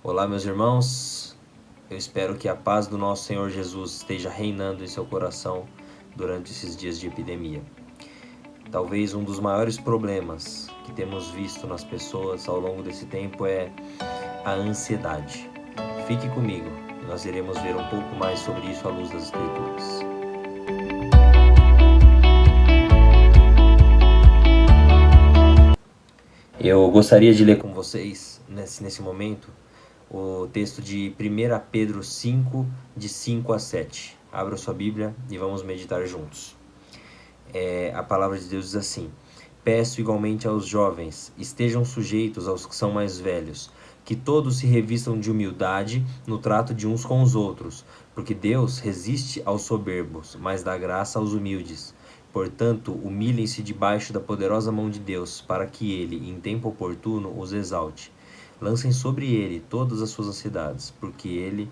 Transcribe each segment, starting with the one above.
Olá, meus irmãos. Eu espero que a paz do nosso Senhor Jesus esteja reinando em seu coração durante esses dias de epidemia. Talvez um dos maiores problemas que temos visto nas pessoas ao longo desse tempo é a ansiedade. Fique comigo, nós iremos ver um pouco mais sobre isso à luz das Escrituras. Eu gostaria de ler com vocês, nesse momento, o texto de 1 Pedro 5, de 5 a 7. Abra sua Bíblia e vamos meditar juntos. A palavra de Deus diz assim: Peço igualmente aos jovens, estejam sujeitos aos que são mais velhos, que todos se revistam de humildade no trato de uns com os outros, porque Deus resiste aos soberbos, mas dá graça aos humildes. Portanto, humilhem-se debaixo da poderosa mão de Deus, para que Ele, em tempo oportuno, os exalte. Lancem sobre Ele todas as suas ansiedades, porque Ele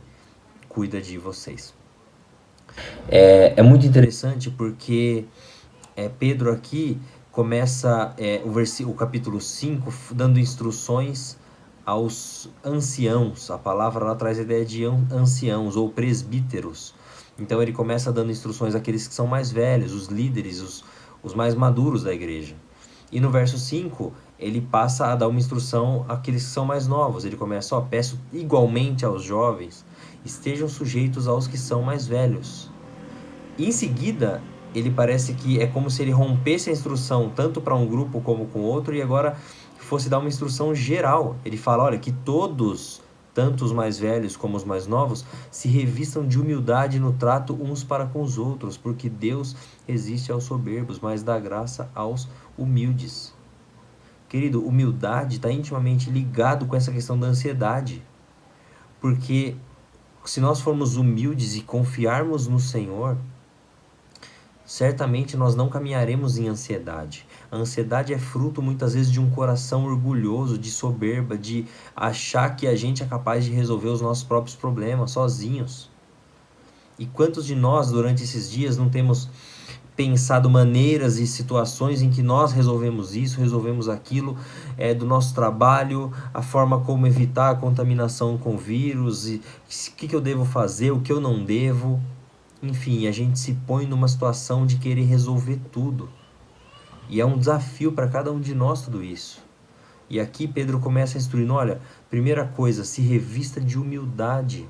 cuida de vocês. É muito interessante porque Pedro aqui começa o capítulo 5 dando instruções aos anciãos. A palavra lá traz a ideia de anciãos ou presbíteros. Então ele começa dando instruções àqueles que são mais velhos, os líderes, os mais maduros da igreja. E no verso 5, ele passa a dar uma instrução àqueles que são mais novos. Ele começa: peço igualmente aos jovens, estejam sujeitos aos que são mais velhos. E em seguida, ele parece que é como se ele rompesse a instrução tanto para um grupo como com outro e agora fosse dar uma instrução geral. Ele fala: olha, que todos, tanto os mais velhos como os mais novos, se revistam de humildade no trato uns para com os outros, porque Deus resiste aos soberbos, mas dá graça aos humildes. Querido, humildade está intimamente ligado com essa questão da ansiedade, porque se nós formos humildes e confiarmos no Senhor, certamente nós não caminharemos em ansiedade. A ansiedade é fruto muitas vezes de um coração orgulhoso, de soberba, de achar que a gente é capaz de resolver os nossos próprios problemas sozinhos. E quantos de nós durante esses dias não temos pensado maneiras e situações em que nós resolvemos isso, resolvemos aquilo, do nosso trabalho, a forma como evitar a contaminação com vírus, e o que eu devo fazer, o que eu não devo. Enfim, a gente se põe numa situação de querer resolver tudo. E é um desafio para cada um de nós tudo isso. E aqui Pedro começa a instruir: olha, primeira coisa, se revista de humildade.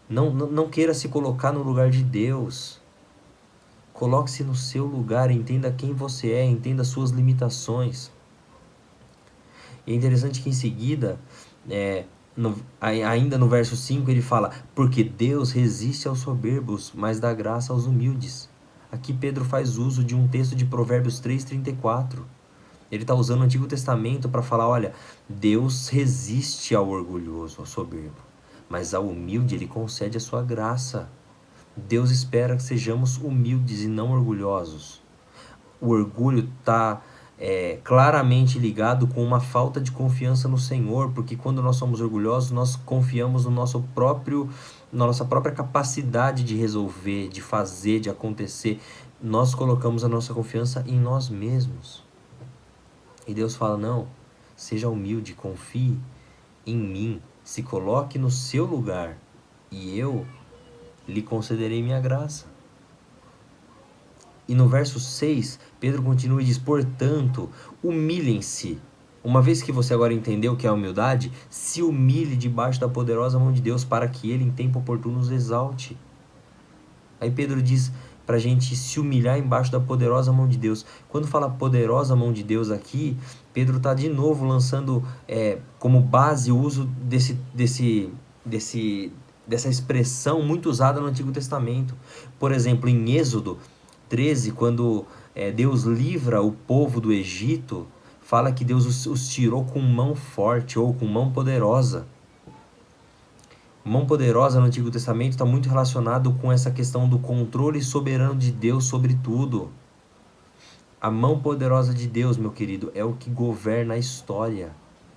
Não queira se colocar no lugar de Deus. Coloque-se no seu lugar, entenda quem você é, entenda suas limitações. E é interessante que em seguida, ainda no verso 5 ele fala: porque Deus resiste aos soberbos, mas dá graça aos humildes. Aqui Pedro faz uso de um texto de Provérbios 3:34. Ele está usando o Antigo Testamento para falar: olha, Deus resiste ao orgulhoso, ao soberbo, mas ao humilde ele concede a sua graça. Deus espera que sejamos humildes e não orgulhosos. O orgulho está claramente ligado com uma falta de confiança no Senhor, porque quando nós somos orgulhosos, nós confiamos no na nossa própria capacidade de resolver, de fazer, de acontecer. Nós colocamos a nossa confiança em nós mesmos. E Deus fala: não, seja humilde, confie em mim, se coloque no seu lugar e eu lhe concederei minha graça. E no verso 6, Pedro continua e diz: portanto, humilhem-se. Uma vez que você agora entendeu o que é a humildade, se humilhe debaixo da poderosa mão de Deus, para que Ele em tempo oportuno nos exalte. Aí Pedro diz para a gente se humilhar embaixo da poderosa mão de Deus. Quando fala poderosa mão de Deus aqui, Pedro está de novo lançando como base o uso dessa expressão muito usada no Antigo Testamento. Por exemplo, em Êxodo 13, quando Deus livra o povo do Egito, fala que Deus os tirou com mão forte ou com mão poderosa. Mão poderosa no Antigo Testamento está muito relacionado com essa questão do controle soberano de Deus sobre tudo. A mão poderosa de Deus, meu querido, é o que governa a história.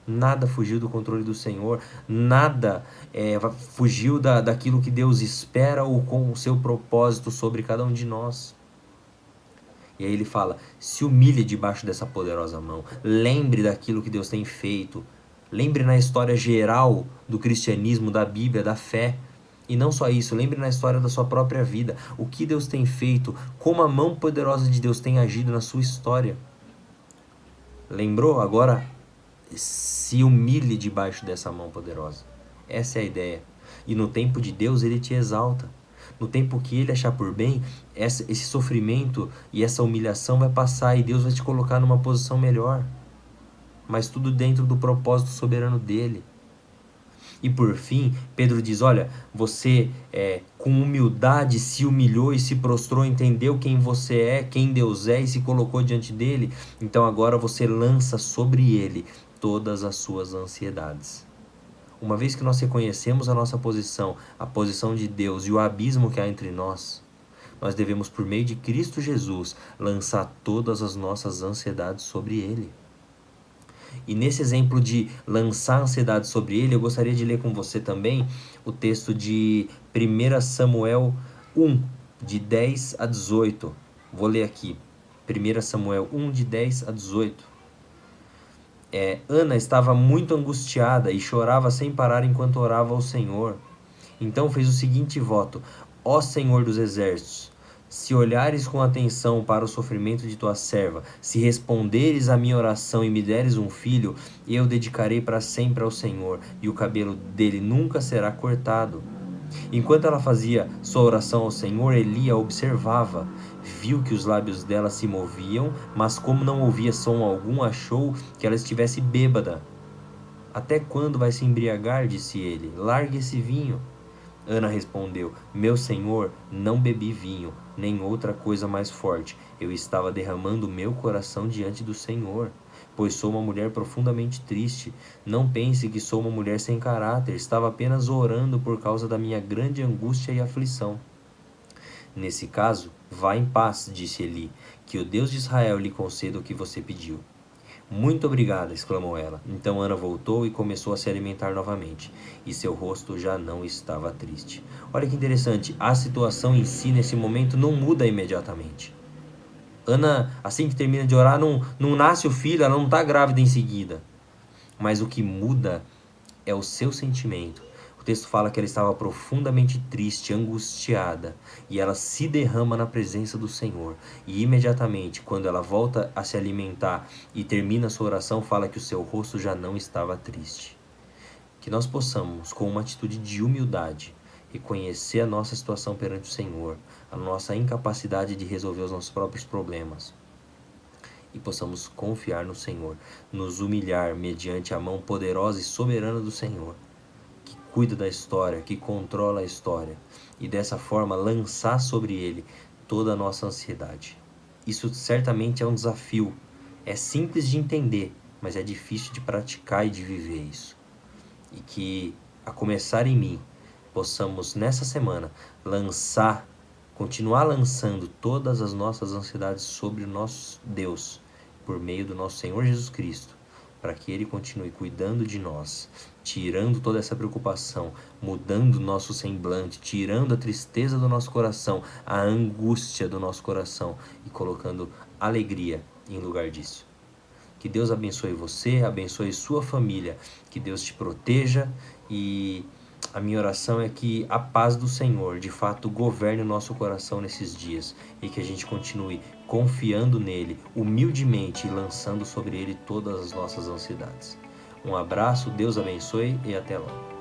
Nada fugiu do controle do Senhor, nada fugiu daquilo que Deus espera ou com o seu propósito sobre cada um de nós. E aí ele fala: se humilhe debaixo dessa poderosa mão, lembre daquilo que Deus tem feito, Lembre na história geral do cristianismo, da Bíblia, da fé. E não só isso, lembre na história da sua própria vida. O que Deus tem feito, como a mão poderosa de Deus tem agido na sua história. Lembrou? Agora se humilhe debaixo dessa mão poderosa. Essa é a ideia. E no tempo de Deus Ele te exalta. No tempo que Ele achar por bem, esse sofrimento e essa humilhação vai passar e Deus vai te colocar numa posição melhor. Mas tudo dentro do propósito soberano dEle. E por fim, Pedro diz, olha, você com humildade se humilhou e se prostrou, entendeu quem você é, quem Deus é e se colocou diante dele. Então agora você lança sobre ele todas as suas ansiedades. Uma vez que nós reconhecemos a nossa posição, a posição de Deus e o abismo que há entre nós, nós devemos, por meio de Cristo Jesus, lançar todas as nossas ansiedades sobre ele. E nesse exemplo de lançar ansiedade sobre ele, eu gostaria de ler com você também o texto de 1 Samuel 1, de 10 a 18. Vou ler aqui. 1 Samuel 1, de 10 a 18. Ana estava muito angustiada e chorava sem parar enquanto orava ao Senhor. Então fez o seguinte voto: Ó Senhor dos exércitos, se olhares com atenção para o sofrimento de tua serva, se responderes à minha oração e me deres um filho, eu o dedicarei para sempre ao Senhor, e o cabelo dele nunca será cortado. Enquanto ela fazia sua oração ao Senhor, Eli a observava. Viu que os lábios dela se moviam, mas como não ouvia som algum, achou que ela estivesse bêbada. Até quando vai se embriagar? Disse ele. Largue esse vinho. Ana respondeu: Meu senhor, não bebi vinho, nem outra coisa mais forte. Eu estava derramando meu coração diante do Senhor, pois sou uma mulher profundamente triste. Não pense que sou uma mulher sem caráter. Estava apenas orando por causa da minha grande angústia e aflição. Nesse caso, vá em paz, disse Eli, que o Deus de Israel lhe conceda o que você pediu. Muito obrigada, exclamou ela. Então Ana voltou e começou a se alimentar novamente, e seu rosto já não estava triste. Olha que interessante, a situação em si, nesse momento, não muda imediatamente. Ana, assim que termina de orar, não nasce o filho, ela não está grávida em seguida. Mas o que muda é o seu sentimento. O texto fala que ela estava profundamente triste, angustiada, e ela se derrama na presença do Senhor. E imediatamente, quando ela volta a se alimentar e termina a sua oração, fala que o seu rosto já não estava triste. Que nós possamos, com uma atitude de humildade, reconhecer a nossa situação perante o Senhor, a nossa incapacidade de resolver os nossos próprios problemas, e possamos confiar no Senhor, nos humilhar mediante a mão poderosa e soberana do Senhor, que cuida da história, que controla a história, e dessa forma lançar sobre ele toda a nossa ansiedade. Isso certamente é um desafio, é simples de entender, mas é difícil de praticar e de viver isso. E que, a começar em mim, possamos nessa semana continuar lançando todas as nossas ansiedades sobre o nosso Deus, por meio do nosso Senhor Jesus Cristo, para que Ele continue cuidando de nós, tirando toda essa preocupação, mudando o nosso semblante, tirando a tristeza do nosso coração, a angústia do nosso coração e colocando alegria em lugar disso. Que Deus abençoe você, abençoe sua família, que Deus te proteja, e a minha oração é que a paz do Senhor, de fato, governe o nosso coração nesses dias e que a gente continue confiando nele, humildemente, e lançando sobre ele todas as nossas ansiedades. Um abraço, Deus abençoe e até lá.